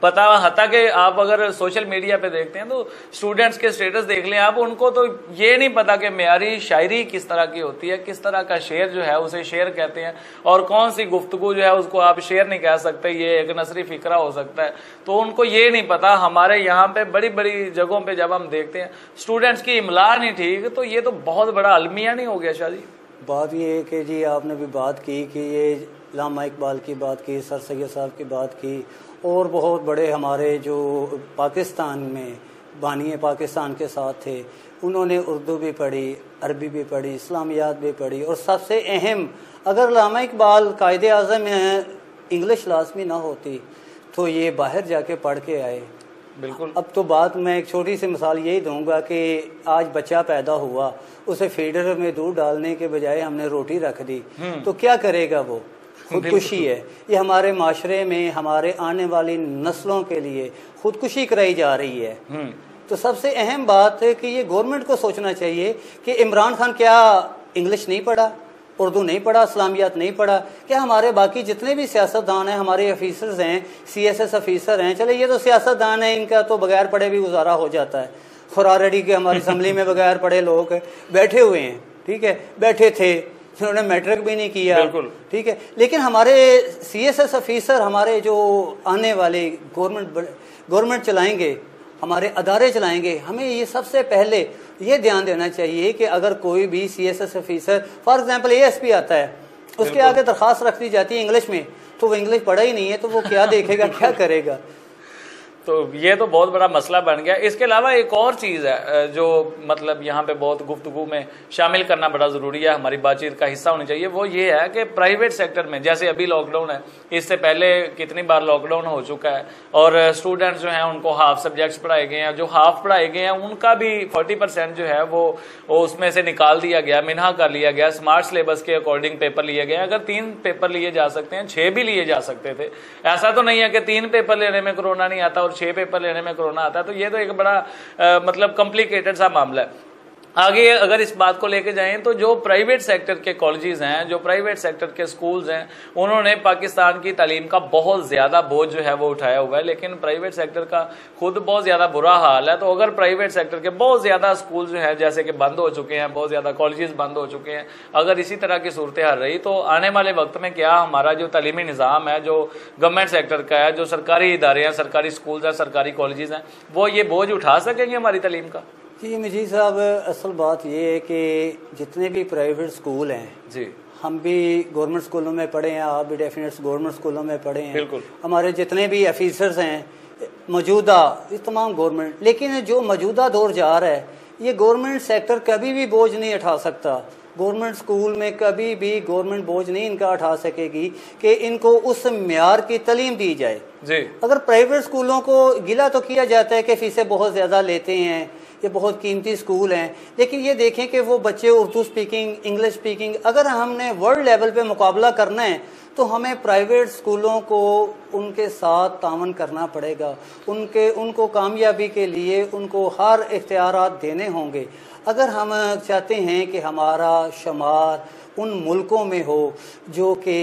پتا، حتیٰ کہ آپ اگر سوشل میڈیا پہ دیکھتے ہیں تو اسٹوڈنٹس کے اسٹیٹس دیکھ لیں آپ، ان کو تو یہ نہیں پتا کہ معیاری شاعری کس طرح کی ہوتی ہے، کس طرح کا شعر جو ہے اسے شعر کہتے ہیں، اور کون سی گفتگو جو ہے اس کو آپ شعر نہیں کہہ سکتے، یہ ایک نثری فقرہ ہو سکتا ہے، تو ان کو یہ نہیں پتا۔ ہمارے یہاں پہ بڑی بڑی جگہوں پہ جب ہم دیکھتے ہیں اسٹوڈنٹس کی املا نہیں ٹھیک، تو یہ تو بہت بڑا المیہ نہیں ہو گیا شاہ جی؟ بات یہ ہے کہ جی آپ نے بھی بات کی کہ یہ علامہ اقبال کی بات کی، سر سید صاحب کی بات کی، اور بہت بڑے ہمارے جو پاکستان میں بانی پاکستان کے ساتھ تھے، انہوں نے اردو بھی پڑھی، عربی بھی پڑھی، اسلامیات بھی پڑھی، اور سب سے اہم اگر علامہ اقبال قائد اعظم انگلش لازمی نہ ہوتی تو یہ باہر جا کے پڑھ کے آئے۔ بالکل۔ اب تو بات میں ایک چھوٹی سی مثال یہی دوں گا کہ آج بچہ پیدا ہوا، اسے فیڈر میں دودھ ڈالنے کے بجائے ہم نے روٹی رکھ دی، تو کیا کرے گا وہ؟ خودکشی ہے۔ یہ ہمارے معاشرے میں ہمارے آنے والی نسلوں کے لیے خودکشی کرائی جا رہی ہے۔ تو سب سے اہم بات ہے کہ یہ گورنمنٹ کو سوچنا چاہیے کہ عمران خان کیا انگلش نہیں پڑھا، اردو نہیں پڑھا، اسلامیات نہیں پڑھا؟ کیا ہمارے باقی جتنے بھی سیاستدان ہیں، ہمارے آفیسرز ہیں، سی ایس ایس آفیسر ہیں، چلے یہ تو سیاستدان ہیں، ان کا تو بغیر پڑھے بھی گزارا ہو جاتا ہے۔ خراریڈی کے ہماری اسمبلی میں بغیر پڑھے لوگ بیٹھے ہوئے ہیں، ٹھیک ہے، بیٹھے تھے، انہوں نے میٹرک بھی نہیں کیا، ٹھیک ہے، لیکن ہمارے سی ایس ایس آفیسر، ہمارے جو آنے والے گورنمنٹ چلائیں گے، ہمارے ادارے چلائیں گے، ہمیں یہ سب سے پہلے یہ دھیان دینا چاہیے کہ اگر کوئی بھی C S S officer for example A S P آتا ہے، اس کے آگے درخواست رکھ دی جاتی ہے انگلش میں، تو وہ انگلش پڑھا ہی نہیں ہے، تو وہ کیا دیکھے گا، کیا کرے گا؟ تو یہ تو بہت بڑا مسئلہ بن گیا۔ اس کے علاوہ ایک اور چیز ہے جو مطلب یہاں پہ بہت گفتگو میں شامل کرنا بڑا ضروری ہے، ہماری بات چیت کا حصہ ہونی چاہیے، وہ یہ ہے کہ پرائیویٹ سیکٹر میں جیسے ابھی لاک ڈاؤن ہے، اس سے پہلے کتنی بار لاک ڈاؤن ہو چکا ہے، اور اسٹوڈنٹس جو ہیں ان کو ہاف سبجیکٹس پڑھائے گئے ہیں، جو ہاف پڑھائے گئے ہیں ان کا بھی 40% جو ہے وہ اس میں سے نکال دیا گیا، منہا کر لیا گیا، اسمارٹ سلیبس کے اکارڈنگ پیپر لیے گئے۔ اگر 3 پیپر لیے جا سکتے ہیں، 6 بھی لیے جا سکتے تھے، ایسا تو نہیں ہے کہ 3 پیپر لینے میں کورونا نہیں آتا اور 6 پیپر لینے میں کورونا آتا ہے، تو یہ تو ایک بڑا مطلب کمپلیکیٹڈ سا معاملہ ہے۔ آگے اگر اس بات کو لے کے جائیں تو جو پرائیویٹ سیکٹر کے کالجز ہیں، جو پرائیویٹ سیکٹر کے سکولز ہیں، انہوں نے پاکستان کی تعلیم کا بہت زیادہ بوجھ جو ہے وہ اٹھایا ہوا ہے، لیکن پرائیویٹ سیکٹر کا خود بہت زیادہ برا حال ہے۔ تو اگر پرائیویٹ سیکٹر کے بہت زیادہ سکول جو ہے جیسے کہ بند ہو چکے ہیں، بہت زیادہ کالجز بند ہو چکے ہیں، اگر اسی طرح کی صورتحال رہی تو آنے والے وقت میں کیا ہمارا جو تعلیمی نظام ہے، جو گورنمنٹ سیکٹر کا ہے، جو سرکاری ادارے ہیں، سرکاری سکولز ہیں، سرکاری کالجز ہیں، وہ یہ بوجھ اٹھا سکیں گے ہماری تعلیم کا؟ جی مجید صاحب، اصل بات یہ ہے کہ جتنے بھی پرائیویٹ سکول ہیں، جی ہم بھی گورنمنٹ سکولوں میں پڑھے ہیں، آپ بھی ڈیفینیٹ گورنمنٹ سکولوں میں پڑھے ہیں، بالکل، ہمارے جتنے بھی آفیسرز ہیں موجودہ، یہ تمام گورنمنٹ، لیکن جو موجودہ دور جا رہا ہے یہ گورنمنٹ سیکٹر کبھی بھی بوجھ نہیں اٹھا سکتا۔ گورنمنٹ سکول میں کبھی بھی گورنمنٹ بوجھ نہیں ان کا اٹھا سکے گی کہ ان کو اس معیار کی تعلیم دی جائے۔ جی اگر پرائیویٹ سکولوں کو گلہ تو کیا جاتا ہے کہ فیسیں بہت زیادہ لیتے ہیں، یہ بہت قیمتی سکول ہیں، لیکن یہ دیکھیں کہ وہ بچے اردو سپیکنگ، انگلش سپیکنگ، اگر ہم نے ورلڈ لیول پہ مقابلہ کرنا ہے تو ہمیں پرائیویٹ سکولوں کو ان کے ساتھ تعاون کرنا پڑے گا، ان کو کامیابی کے لیے ان کو ہر اختیارات دینے ہوں گے۔ اگر ہم چاہتے ہیں کہ ہمارا شمار ان ملکوں میں ہو جو کہ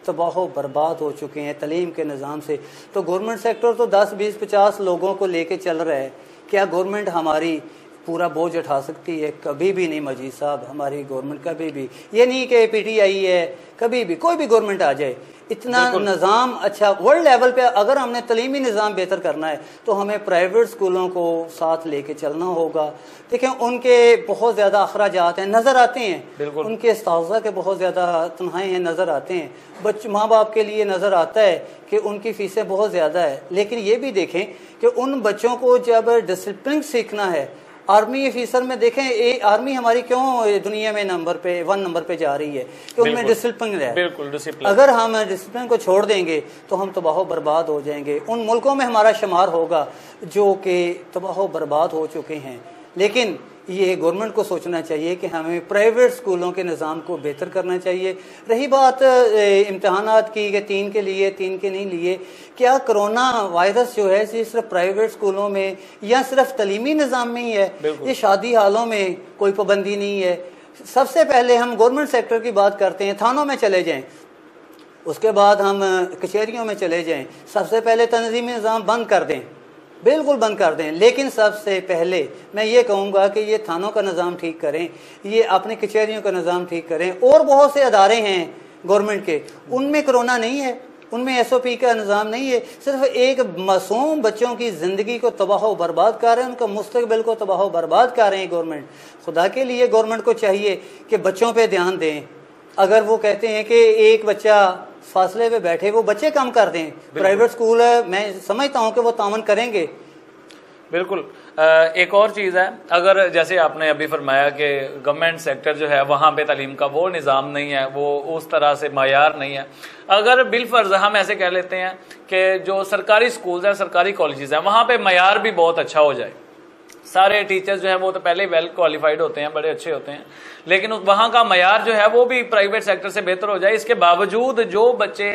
تباہ و برباد ہو چکے ہیں تعلیم کے نظام سے، تو گورنمنٹ سیکٹر تو 10 20 50 لوگوں کو لے کے چل رہا ہے۔ کیا گورنمنٹ ہماری پورا بوجھ اٹھا سکتی ہے؟ کبھی بھی نہیں مجید صاحب، ہماری گورنمنٹ کبھی بھی، یہ نہیں کہ پی ٹی آئی ہے، کبھی بھی کوئی بھی گورنمنٹ آ جائے، اتنا نظام اچھا ورلڈ لیول پہ اگر ہم نے تعلیمی نظام بہتر کرنا ہے تو ہمیں پرائیویٹ سکولوں کو ساتھ لے کے چلنا ہوگا۔ دیکھیں ان کے بہت زیادہ اخراجات ہیں، نظر آتے ہیں، ان کے اساتذہ کے بہت زیادہ تنہائی ہیں، نظر آتے ہیں، ماں باپ کے لیے نظر آتا ہے کہ ان کی فیسیں بہت زیادہ ہے، لیکن یہ بھی دیکھیں کہ ان بچوں کو جب ڈسپلن سیکھنا ہے، آرمی آفیسر میں دیکھیں آرمی ہماری کیوں دنیا میں ون نمبر پہ جا رہی ہے کہ ان میں ڈسپلن ہے۔ اگر ہم ڈسپلن کو چھوڑ دیں گے تو ہم تباہ و برباد ہو جائیں گے، ان ملکوں میں ہمارا شمار ہوگا جو کہ تباہ و برباد ہو چکے ہیں۔ لیکن یہ گورنمنٹ کو سوچنا چاہیے کہ ہمیں پرائیویٹ سکولوں کے نظام کو بہتر کرنا چاہیے۔ رہی بات امتحانات کی کہ 3 کے لیے 3 کے نہیں لیے، کیا کرونا وائرس جو ہے صرف پرائیویٹ سکولوں میں یا صرف تعلیمی نظام میں ہی ہے؟ یہ شادی حالوں میں کوئی پابندی نہیں ہے۔ سب سے پہلے ہم گورنمنٹ سیکٹر کی بات کرتے ہیں، تھانوں میں چلے جائیں، اس کے بعد ہم کچہریوں میں چلے جائیں، سب سے پہلے تنظیمی نظام بند کر دیں، بالکل بند کر دیں، لیکن سب سے پہلے میں یہ کہوں گا کہ یہ تھانوں کا نظام ٹھیک کریں، یہ اپنی کچہریوں کا نظام ٹھیک کریں۔ اور بہت سے ادارے ہیں گورنمنٹ کے، ان میں کرونا نہیں ہے، ان میں ایس او پی کا نظام نہیں ہے، صرف ایک معصوم بچوں کی زندگی کو تباہ و برباد کر رہے ہیں، ان کا مستقبل کو تباہ و برباد کر رہے ہیں گورنمنٹ۔ خدا کے لیے گورنمنٹ کو چاہیے کہ بچوں پہ دھیان دیں۔ اگر وہ کہتے ہیں کہ ایک بچہ فاصلے پہ بیٹھے، وہ بچے کم کر دیں۔ پرائیویٹ اسکول ہے، میں سمجھتا ہوں کہ وہ تعاون کریں گے۔ بالکل۔ ایک اور چیز ہے، اگر جیسے آپ نے ابھی فرمایا کہ گورنمنٹ سیکٹر جو ہے وہاں پہ تعلیم کا وہ نظام نہیں ہے، وہ اس طرح سے معیار نہیں ہے، اگر بالفرض ہم ایسے کہہ لیتے ہیں کہ جو سرکاری سکولز ہیں، سرکاری کالجز ہیں، وہاں پہ معیار بھی بہت اچھا ہو جائے، سارے ٹیچرز جو ہیں وہ تو پہلے ویل کوالیفائڈ ہوتے ہیں، بڑے اچھے ہوتے ہیں، لیکن وہاں کا معیار جو ہے وہ بھی پرائیویٹ سیکٹر سے بہتر ہو جائے، اس کے باوجود جو بچے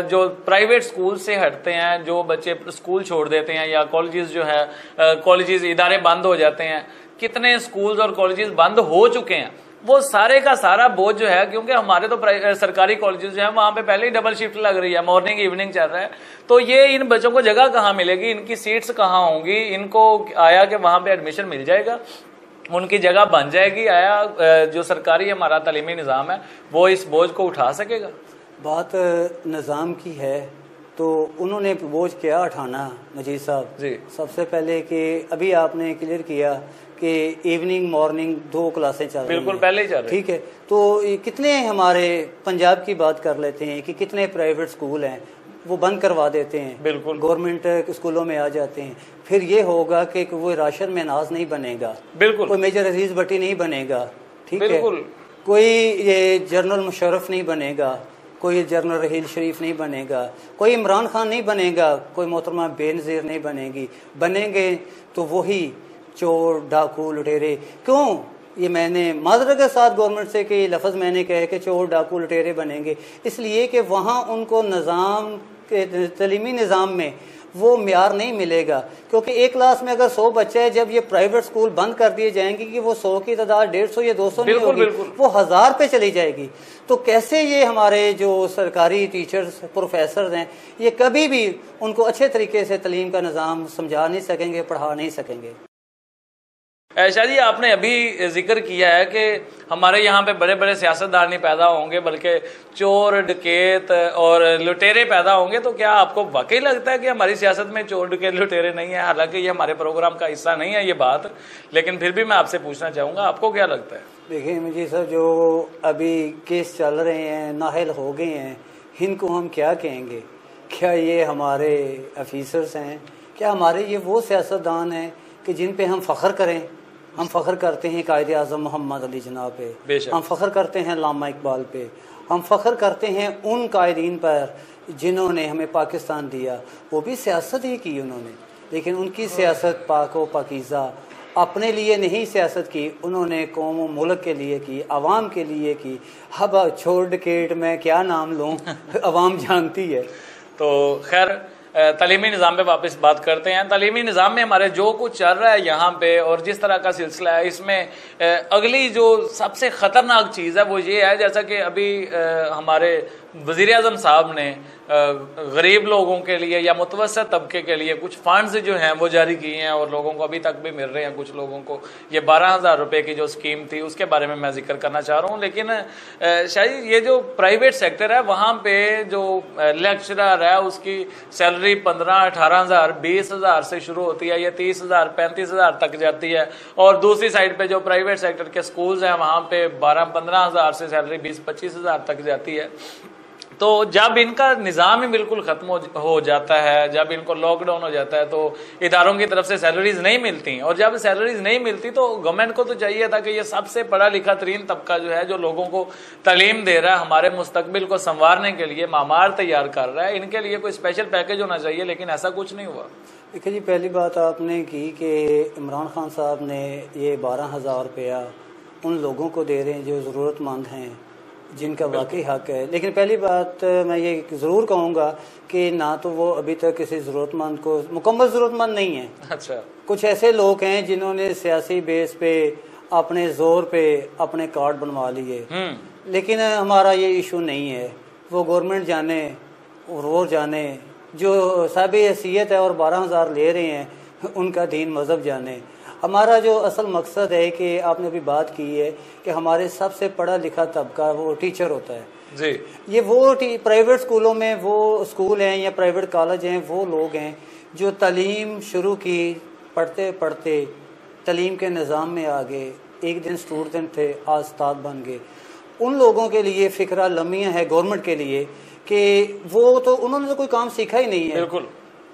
جو پرائیویٹ سکول سے ہٹتے ہیں، جو بچے سکول چھوڑ دیتے ہیں، یا کالجز جو ہے کالجز ادارے بند ہو جاتے ہیں، کتنے سکولز اور کالجز بند ہو چکے ہیں، وہ سارے کا سارا بوجھ جو ہے، کیونکہ ہمارے تو سرکاری کالجز جو ہیں وہاں پہ پہلے ہی ڈبل شفٹ لگ رہی ہے، مارننگ ایوننگ چل رہا ہے، تو یہ ان بچوں کو جگہ کہاں ملے گی، ان کی سیٹس کہاں ہوں گی، ان کو آیا کہ وہاں پہ ایڈمیشن مل جائے گا، ان کی جگہ بن جائے گی، آیا جو سرکاری ہمارا تعلیمی نظام ہے وہ اس بوجھ کو اٹھا سکے گا؟ بات نظام کی ہے تو انہوں نے بوجھ کیا اٹھانا مجید صاحب؟ جی، سب سے پہلے کہ ابھی آپ نے کلیئر کیا کہ ایوننگ مارننگ 2 کلاسیں چل رہی ہیں، بالکل پہلے ہی چل رہی، ٹھیک ہے، تو کتنے ہمارے پنجاب کی بات کر لیتے ہیں کہ کتنے پرائیویٹ سکول ہیں وہ بند کروا دیتے ہیں، بالکل گورنمنٹ اسکولوں میں آ جاتے ہیں، پھر یہ ہوگا کہ وہ راشن میں ناز نہیں بنے گا، بالکل کوئی میجر عزیز بٹی نہیں بنے گا، ٹھیک ہے، بالکل کوئی یہ جنرل مشرف نہیں بنے گا، کوئی جنرل رحیل شریف نہیں بنے گا، کوئی عمران خان نہیں بنے گا، کوئی محترمہ بے نظیر نہیں بنے گی، بنیں گے تو وہی چور ڈاکو لٹیرے۔ کیوں یہ میں نے معذرت کے ساتھ گورنمنٹ سے کہ یہ لفظ میں نے کہے کہ چور ڈاکو لٹیرے بنیں گے، اس لیے کہ وہاں ان کو نظام کے تعلیمی نظام میں وہ معیار نہیں ملے گا، کیونکہ ایک کلاس میں اگر 100 بچے ہیں، جب یہ پرائیویٹ سکول بند کر دیے جائیں گے کہ وہ 100 کی تعداد 150 یا 200 نہیں ہوگی، وہ 1000 پہ چلی جائے گی، تو کیسے یہ ہمارے جو سرکاری ٹیچرز پروفیسرز ہیں یہ کبھی بھی ان کو اچھے طریقے سے تعلیم کا نظام سمجھا نہیں سکیں گے، پڑھا نہیں سکیں گے۔ شاہ جی، آپ نے ابھی ذکر کیا ہے کہ ہمارے یہاں پہ بڑے بڑے سیاستدان نہیں پیدا ہوں گے بلکہ چور ڈکیت اور لٹیرے پیدا ہوں گے، تو کیا آپ کو واقعی لگتا ہے کہ ہماری سیاست میں چور ڈکیت لٹیرے نہیں ہیں؟ حالانکہ یہ ہمارے پروگرام کا حصہ نہیں ہے یہ بات، لیکن پھر بھی میں آپ سے پوچھنا چاہوں گا، آپ کو کیا لگتا ہے؟ دیکھیں مجھے سر، جو ابھی کیس چل رہے ہیں، نااہل ہو گئے ہیں، ان کو ہم کیا کہیں گے؟ کیا یہ ہمارے آفیسرز ہیں؟ کیا ہمارے یہ وہ سیاستدان ہیں کہ جن پہ ہم فخر کریں؟ ہم فخر کرتے ہیں قائد اعظم محمد علی جناح پہ، ہم فخر کرتے ہیں علامہ اقبال پہ، ہم فخر کرتے ہیں ان قائدین پر جنہوں نے ہمیں پاکستان دیا، وہ بھی سیاست ہی کی انہوں نے، لیکن ان کی سیاست پاک و پاکیزہ، اپنے لیے نہیں سیاست کی، انہوں نے قوم و ملک کے لیے کی، عوام کے لیے کی۔ اب چھوڑ ڈکیٹ میں کیا نام لوں، عوام جانتی ہے۔ تو خیر، تعلیمی نظام پہ واپس بات کرتے ہیں۔ تعلیمی نظام میں ہمارے جو کچھ چل رہا ہے یہاں پہ اور جس طرح کا سلسلہ ہے، اس میں اگلی جو سب سے خطرناک چیز ہے وہ یہ ہے، جیسا کہ ابھی ہمارے وزیر اعظم صاحب نے غریب لوگوں کے لیے یا متوسط طبقے کے لیے کچھ فنڈز جو ہیں وہ جاری کیے ہیں اور لوگوں کو ابھی تک بھی مل رہے ہیں، کچھ لوگوں کو یہ 12,000 روپے کی جو اسکیم تھی اس کے بارے میں میں ذکر کرنا چاہ رہا ہوں۔ لیکن شاید یہ جو پرائیویٹ سیکٹر ہے وہاں پہ جو لیکچرر ہے اس کی سیلری 15-18,000 20,000 سے شروع ہوتی ہے، یہ 30,000 35,000 تک جاتی ہے، اور دوسری سائڈ پہ جو پرائیویٹ سیکٹر کے سکولز ہیں وہاں پہ 12-15,000 سے سیلری 20-25,000 تک جاتی ہے۔ تو جب ان کا نظام ہی بالکل ختم ہو جاتا ہے، جب ان کو لاک ڈاؤن ہو جاتا ہے تو اداروں کی طرف سے سیلریز نہیں ملتی، اور جب سیلریز نہیں ملتی تو گورنمنٹ کو تو چاہیے تھا کہ یہ سب سے پڑھا لکھا ترین طبقہ جو ہے، جو لوگوں کو تعلیم دے رہا ہے، ہمارے مستقبل کو سنوارنے کے لیے معمار تیار کر رہا ہے، ان کے لیے کوئی اسپیشل پیکیج ہونا چاہیے، لیکن ایسا کچھ نہیں ہوا۔ دیکھیں جی، پہلی بات آپ نے کی کہ عمران خان صاحب نے یہ 12,000 روپیہ ان لوگوں کو دے رہے ہیں جو ضرورت مند ہیں، جن کا واقعی حق ہے، لیکن پہلی بات میں یہ ضرور کہوں گا کہ نہ تو وہ ابھی تک کسی ضرورت مند کو مکمل ضرورت مند نہیں ہیں۔ اچھا، کچھ ایسے لوگ ہیں جنہوں نے سیاسی بیس پہ اپنے زور پہ اپنے کارڈ بنوا لیے، لیکن ہمارا یہ ایشو نہیں ہے۔ وہ گورنمنٹ جانے اور وہ جانے، جو صاحب حیثیت ہے اور 12,000 لے رہے ہیں ان کا دین مذہب جانے۔ ہمارا جو اصل مقصد ہے کہ آپ نے ابھی بات کی ہے کہ ہمارے سب سے پڑھا لکھا طبقہ وہ ٹیچر ہوتا ہے جی۔ یہ وہ پرائیویٹ اسکولوں میں وہ اسکول ہیں یا پرائیویٹ کالج ہیں، وہ لوگ ہیں جو تعلیم شروع کی، پڑھتے پڑھتے تعلیم کے نظام میں آ گئے، ایک دن اسٹوڈنٹ تھے آج استاد بن گئے۔ ان لوگوں کے لیے فکرہ لمحہ ہے گورنمنٹ کے لیے کہ وہ تو انہوں نے تو کوئی کام سیکھا ہی نہیں ہے، بالکل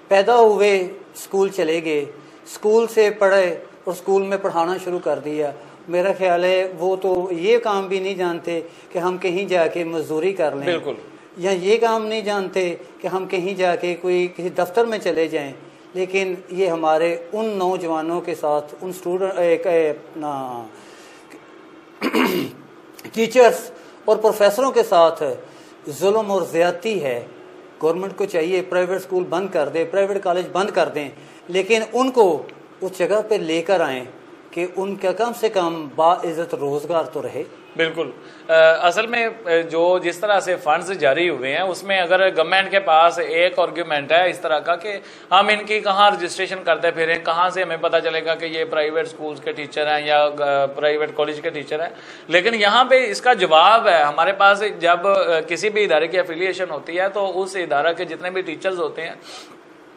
پیدا ہوئے اسکول چلے گئے، اسکول سے پڑھے اور اسکول میں پڑھانا شروع کر دیا۔ میرا خیال ہے وہ تو یہ کام بھی نہیں جانتے کہ ہم کہیں جا کے مزدوری کر لیں، بالکل، یا یہ کام نہیں جانتے کہ ہم کہیں جا کے کوئی کسی دفتر میں چلے جائیں۔ لیکن یہ ہمارے ان نوجوانوں کے ساتھ، ان ٹیچرز اور پروفیسروں کے ساتھ ظلم اور زیادتی ہے۔ گورنمنٹ کو چاہیے پرائیویٹ اسکول بند کر دے، پرائیویٹ کالج بند کر دیں، لیکن ان کو اس جگہ پہ لے کر آئیں کہ ان کا کم سے کم باعزت روزگار تو رہے۔ بالکل، اصل میں جو جس طرح سے فنڈز جاری ہوئے ہیں اس میں اگر گورنمنٹ کے پاس ایک آرگیومنٹ ہے اس طرح کا کہ ہم ان کی کہاں رجسٹریشن کرتے پھریں، کہاں سے ہمیں پتہ چلے گا کہ یہ پرائیویٹ سکولز کے ٹیچر ہیں یا پرائیویٹ کالج کے ٹیچر ہیں، لیکن یہاں پہ اس کا جواب ہے ہمارے پاس۔ جب کسی بھی ادارے کی افیلیشن ہوتی ہے تو اس ادارہ کے جتنے بھی ٹیچرز ہوتے ہیں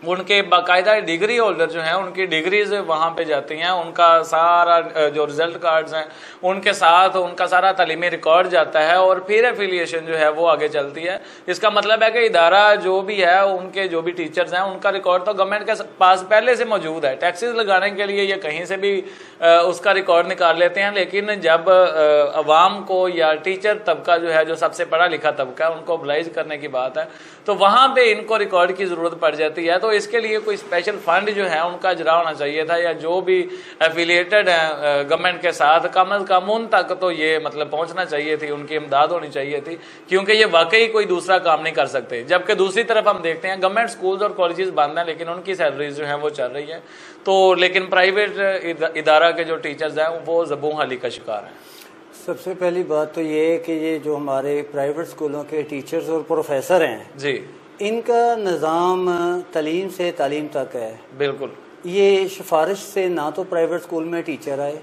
ان کے باقاعدہ ڈگری ہولڈر جو ہیں ان کی ڈگریز وہاں پہ جاتی ہیں، ان کا سارا جو رزلٹ کارڈز ہیں ان کے ساتھ ان کا سارا تعلیمی ریکارڈ جاتا ہے اور پھر ایفیلیشن جو ہے وہ آگے چلتی ہے۔ اس کا مطلب ہے کہ ادارہ جو بھی ہے ان کے جو بھی ٹیچرز ہیں ان کا ریکارڈ تو گورنمنٹ کے پاس پہلے سے موجود ہے، ٹیکسز لگانے کے لیے یہ کہیں سے بھی اس کا ریکارڈ نکال لیتے ہیں، لیکن جب عوام کو یا ٹیچر طبقہ جو ہے جو سب سے پڑھا لکھا طبقہ ہے ان کو موبلائز کرنے کی بات ہے تو وہاں پہ ان کو ریکارڈ کی ضرورت پڑ جاتی ہے۔ تو اس کے لیے کوئی اسپیشل فنڈ جو ہے ان کا اجرا ہونا چاہیے تھا، یا جو بھی ایفیلیٹڈ ہیں گورنمنٹ کے ساتھ کم از کم ان تک تو یہ مطلب پہنچنا چاہیے تھی، ان کی امداد ہونی چاہیے تھی، کیونکہ یہ واقعی کوئی دوسرا کام نہیں کر سکتے۔ جبکہ دوسری طرف ہم دیکھتے ہیں گورنمنٹ سکولز اور کالجز بند ہیں لیکن ان کی سیلریز جو ہیں وہ چل رہی ہیں، تو لیکن پرائیویٹ ادارہ کے جو ٹیچرز ہیں وہ زبوں حالی کا شکار ہیں۔ سب سے پہلی بات تو یہ ہے کہ یہ جو ہمارے پرائیویٹ اسکولوں کے ٹیچرز اور پروفیسر ہیں جی، ان کا نظام تعلیم سے تعلیم تک ہے۔ بالکل، یہ سفارش سے نہ تو پرائیویٹ اسکول میں ٹیچر آئے،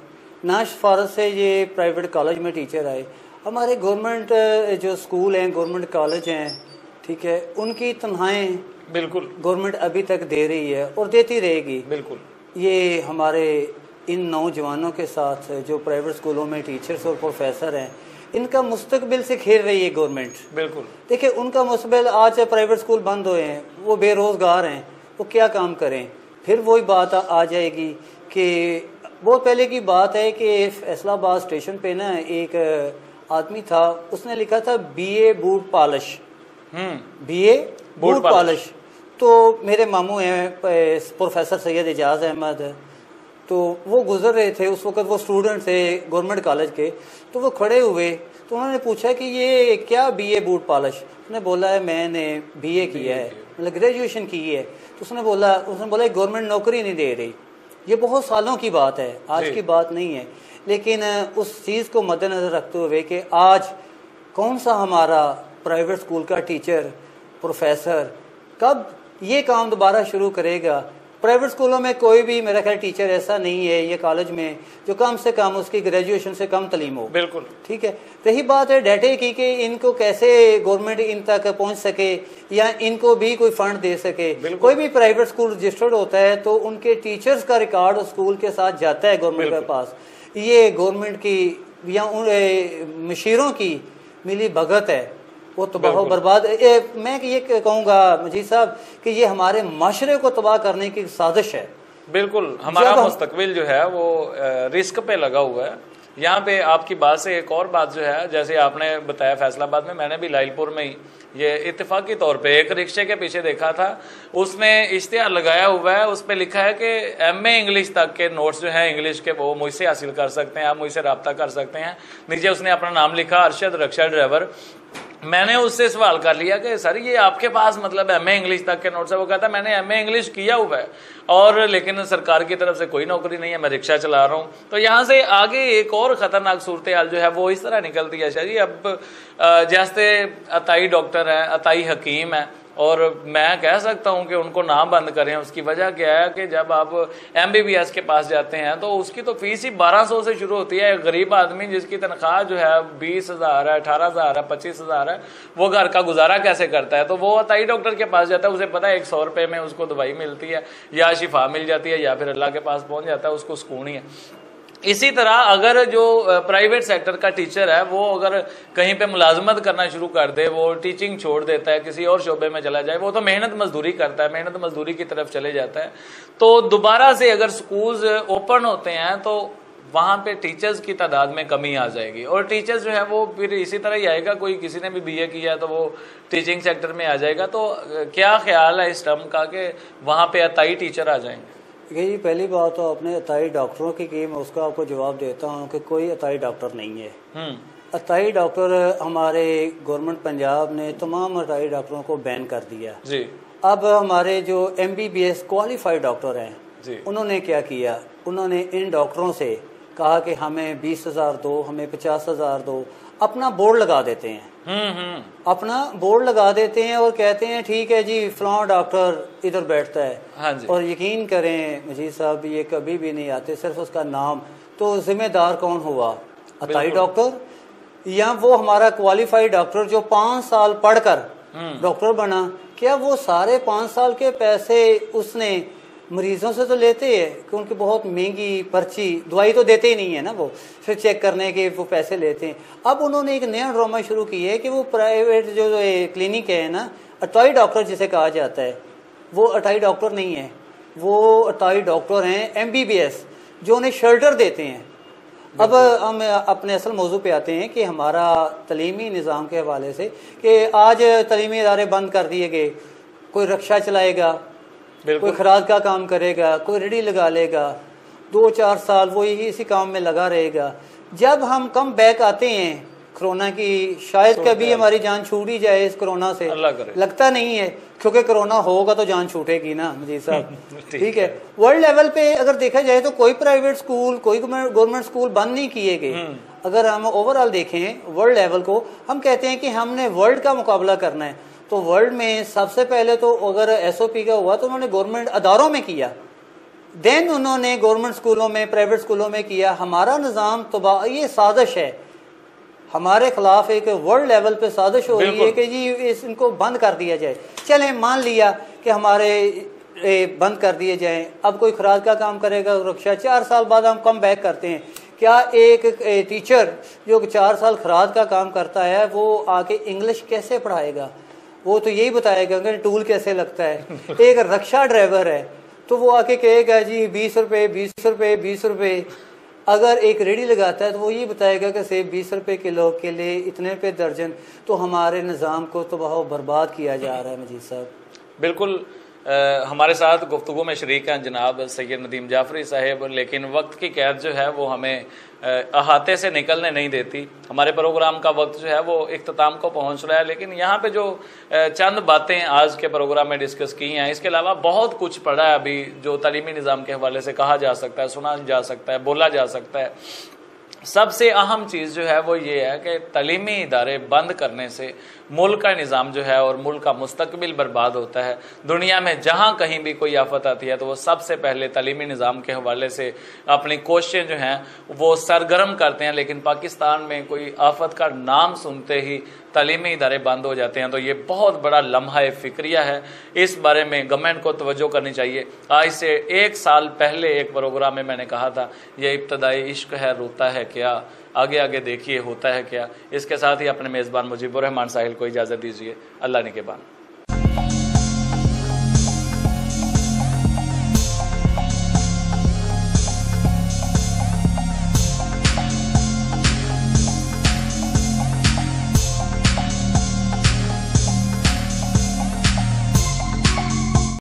نہ سفارش سے یہ پرائیویٹ کالج میں ٹیچر آئے۔ ہمارے گورنمنٹ جو اسکول ہیں، گورنمنٹ کالج ہیں، ٹھیک ہے، ان کی تنخواہیں بالکل گورنمنٹ ابھی تک دے رہی ہے اور دیتی رہے گی۔ بالکل، یہ ہمارے ان نوجوانوں کے ساتھ جو پرائیویٹ اسکولوں میں ٹیچرز اور پروفیسر ہیں ان کا مستقبل سے کھیل رہی ہے گورنمنٹ۔ بالکل، دیکھیں ان کا مستقبل، آج پرائیویٹ اسکول بند ہوئے ہیں، وہ بے روزگار ہیں، وہ کیا کام کریں؟ پھر وہی بات آ جائے گی کہ بہت پہلے کی بات ہے کہ فیصل آباد اسٹیشن پہ نا ایک آدمی تھا، اس نے لکھا تھا BA boot polish, BA boot polish. تو میرے ماموں ہیں پروفیسر سید اعجاز احمد، تو وہ گزر رہے تھے اس وقت، وہ اسٹوڈنٹ تھے گورنمنٹ کالج کے، تو وہ کھڑے ہوئے تو انہوں نے پوچھا کہ یہ کیا BA بوٹ پالش؟ اس نے بولا ہے میں نے BA کیا ہے، مطلب گریجویشن کی ہے۔ تو اس نے بولا گورنمنٹ نوکری نہیں دے رہی۔ یہ بہت سالوں کی بات ہے، آج کی بات نہیں ہے، لیکن اس چیز کو مد نظر رکھتے ہوئے کہ آج کون سا ہمارا پرائیویٹ اسکول کا ٹیچر پروفیسر کب یہ کام دوبارہ شروع کرے گا؟ پرائیویٹ اسکولوں میں کوئی بھی میرا خیال ٹیچر ایسا نہیں ہے یہ کالج میں جو کم سے کم اس کی گریجویشن سے کم تعلیم ہو۔ بالکل، ٹھیک ہے، رہی بات ہے ڈیٹے کی کہ ان کو کیسے گورنمنٹ ان تک پہنچ سکے یا ان کو بھی کوئی فنڈ دے سکے۔ کوئی بھی پرائیویٹ اسکول رجسٹرڈ ہوتا ہے تو ان کے ٹیچرز کا ریکارڈ اسکول کے ساتھ جاتا ہے گورنمنٹ کے پاس۔ یہ گورنمنٹ کی یا مشیروں کی ملی بھگت ہے، وہ تباہ و برباد۔ میں یہ کہوں گا مجید صاحب کہ یہ ہمارے معاشرے کو تباہ کرنے کی سازش ہے۔ بالکل، ہمارا مستقبل جو ہے وہ رسک پہ لگا ہوا ہے۔ یہاں پہ آپ کی بات سے ایک اور بات جو ہے، جیسے آپ نے بتایا فیصل آباد میں نے بھی لائل پور میں ہی یہ اتفاقی طور پہ ایک رکشے کے پیچھے دیکھا تھا، اس نے اشتہار لگایا ہوا ہے، اس پہ لکھا ہے کہ MA انگلش تک کے نوٹس جو ہیں انگلش کے وہ مجھ سے حاصل کر سکتے ہیں، آپ مجھ سے رابطہ کر سکتے ہیں۔ نیچے اس نے اپنا نام لکھا، ارشد رکشا ڈرائیور۔ میں نے اس سے سوال کر لیا کہ سر یہ آپ کے پاس مطلب ایم اے انگلش تک کے نوٹس ہے؟ وہ کہتا میں نے ایم اے انگلش کیا ہوا ہے اور لیکن سرکار کی طرف سے کوئی نوکری نہیں ہے، میں رکشہ چلا رہا ہوں۔ تو یہاں سے آگے ایک اور خطرناک صورتحال جو ہے وہ اس طرح نکلتی ہے شاہ جی، اب جیسے عطائی ڈاکٹر ہیں، عطائی حکیم ہیں، اور میں کہہ سکتا ہوں کہ ان کو نہ بند کریں۔ اس کی وجہ کیا ہے کہ جب آپ ایم بی بی ایس کے پاس جاتے ہیں تو اس کی تو فیس ہی 1200 سے شروع ہوتی ہے۔ ایک غریب آدمی جس کی تنخواہ جو ہے 20,000 ہے، 18,000 ہے، 25,000 ہے، وہ گھر کا گزارا کیسے کرتا ہے؟ تو وہ عطائی ڈاکٹر کے پاس جاتا ہے، اسے پتا ہے 100 روپے میں اس کو دوائی ملتی ہے، یا شفا مل جاتی ہے، یا پھر اللہ کے پاس پہنچ جاتا ہے، اس کو سکون ہی ہے۔ اسی طرح اگر جو پرائیویٹ سیکٹر کا ٹیچر ہے وہ اگر کہیں پہ ملازمت کرنا شروع کر دے، وہ ٹیچنگ چھوڑ دیتا ہے، کسی اور شعبے میں چلا جائے، وہ تو محنت مزدوری کرتا ہے، محنت مزدوری کی طرف چلے جاتا ہے، تو دوبارہ سے اگر سکولز اوپن ہوتے ہیں تو وہاں پہ ٹیچرز کی تعداد میں کمی آ جائے گی، اور ٹیچرز جو ہے وہ پھر اسی طرح ہی آئے گا، کوئی کسی نے بھی بی اے کیا ہے تو وہ ٹیچنگ سیکٹر میں آ جائے گا۔ تو کیا خیال ہے اس ٹرم کا کہ وہاں پہ عطائی ٹیچر آ جائیں گے؟ جی پہلی بات تو اپنے عطائی ڈاکٹروں کی میں اس کا آپ کو جواب دیتا ہوں کہ کوئی عطائی ڈاکٹر نہیں ہے۔ عطائی ڈاکٹر ہمارے گورنمنٹ پنجاب نے تمام عطائی ڈاکٹروں کو بین کر دیا جی۔ اب ہمارے جو M B B S qualified doctor ہیں جی، انہوں نے کیا کیا، انہوں نے ان ڈاکٹروں سے کہا کہ ہمیں 20,000 دو، ہمیں 50,000 دو، اپنا بورڈ لگا دیتے ہیں، اپنا بورڈ لگا دیتے ہیں اور کہتے ہیں ٹھیک ہے جی فلاں ڈاکٹر ادھر بیٹھتا ہے اور یقین کریں مجید صاحب یہ کبھی بھی نہیں آتے، صرف اس کا نام۔ تو ذمہ دار کون ہوا؟ عطائی ڈاکٹر، یا وہ ہمارا کوالیفائڈ ڈاکٹر جو 5 سال پڑھ کر ڈاکٹر بنا؟ کیا وہ سارے 5 سال کے پیسے اس نے مریضوں سے تو لیتے ہیں کہ ان کی بہت مہنگی پرچی دوائی تو دیتے ہی نہیں ہے نا، وہ پھر چیک کرنے کے وہ پیسے لیتے ہیں۔ اب انہوں نے ایک نیا ڈرامہ شروع کیا ہے کہ وہ پرائیویٹ جو کلینک ہے نا، عطائی ڈاکٹر جسے کہا جاتا ہے، وہ عطائی ڈاکٹر نہیں ہے، وہ عطائی ڈاکٹر ہیں ایم بی بی ایس جو انہیں شیلٹر دیتے ہیں۔ اب ہم اپنے اصل موضوع پہ آتے ہیں کہ ہمارا تعلیمی نظام کے حوالے سے کہ آج تعلیمی ادارے بند کر دیے گئے، کوئی رکشہ چلائے گا، کوئی خراج کا کام کرے گا، کوئی ریڑھی لگا لے گا، 2-4 سال وہ اسی کام میں لگا رہے گا۔ جب ہم کم بیک آتے ہیں کرونا کی، شاید کبھی ہماری جان چھوٹ ہی جائے اس کرونا سے، لگتا نہیں ہے کیونکہ کرونا ہوگا تو جان چھوٹے گی نا مجید صاحب، ٹھیک ہے۔ ورلڈ لیول پہ اگر دیکھا جائے تو کوئی پرائیویٹ سکول، کوئی گورنمنٹ سکول بند نہیں کیے گئے۔ اگر ہم اوور آل دیکھیں ورلڈ لیول کو، ہم کہتے ہیں کہ ہم نے ورلڈ کا مقابلہ کرنا ہے، تو ورلڈ میں سب سے پہلے تو اگر ایس او پی کا ہوا تو انہوں نے گورنمنٹ اداروں میں کیا، دین انہوں نے گورنمنٹ سکولوں میں، پرائیویٹ سکولوں میں کیا۔ ہمارا نظام یہ سازش ہے ہمارے خلاف، ایک ورلڈ لیول پہ سازش ہو رہی ہے کہ جی ان کو بند کر دیا جائے۔ چلیں مان لیا کہ ہمارے بند کر دیے جائیں، اب کوئی خراج کا کام کرے گا رکشہ، 4 سال بعد ہم کم بیک کرتے ہیں۔ کیا ایک ٹیچر جو 4 سال خراج کا کام کرتا ہے وہ آ کے انگلش کیسے پڑھائے گا؟ وہ تو یہی بتائے گا کہ ٹول کیسے لگتا ہے۔ ایک رکشہ ڈرائیور ہے تو وہ آ کے کہے گا جی 20 روپے 20 روپے 20 روپے۔ اگر ایک ریڑھی لگاتا ہے تو وہ یہ بتائے گا کہ سیب 20 روپے کلو، کیلے اتنے روپے درجن۔ تو ہمارے نظام کو تو بہت برباد کیا جا رہا ہے مجید صاحب۔ بالکل ہمارے ساتھ گفتگو میں شریک ہیں جناب سید ندیم جعفری صاحب، لیکن وقت کی قید جو ہے وہ ہمیں احاطے سے نکلنے نہیں دیتی۔ ہمارے پروگرام کا وقت جو ہے وہ اختتام کو پہنچ رہا ہے، لیکن یہاں پہ جو چند باتیں آج کے پروگرام میں ڈسکس کی ہیں، اس کے علاوہ بہت کچھ پڑھا ہے ابھی جو تعلیمی نظام کے حوالے سے کہا جا سکتا ہے، سنا جا سکتا ہے، بولا جا سکتا ہے۔ سب سے اہم چیز جو ہے وہ یہ ہے کہ تعلیمی ادارے بند کرنے سے ملک کا نظام جو ہے اور ملک کا مستقبل برباد ہوتا ہے۔ دنیا میں جہاں کہیں بھی کوئی آفت آتی ہے تو وہ سب سے پہلے تعلیمی نظام کے حوالے سے اپنی کوششیں جو ہیں وہ سرگرم کرتے ہیں، لیکن پاکستان میں کوئی آفت کا نام سنتے ہی تعلیمی ادارے بند ہو جاتے ہیں۔ تو یہ بہت بڑا لمحہ فکریہ ہے، اس بارے میں گورنمنٹ کو توجہ کرنی چاہیے۔ آج سے 1 سال پہلے ایک پروگرام میں نے کہا تھا یہ ابتدائی عشق ہے روتا ہے کیا، آگے آگے دیکھیے ہوتا ہے کیا۔ اس کے ساتھ ہی اپنے میزبان مجیب الرحمان ساحل کو اجازت دیجیے، اللہ نگہبان۔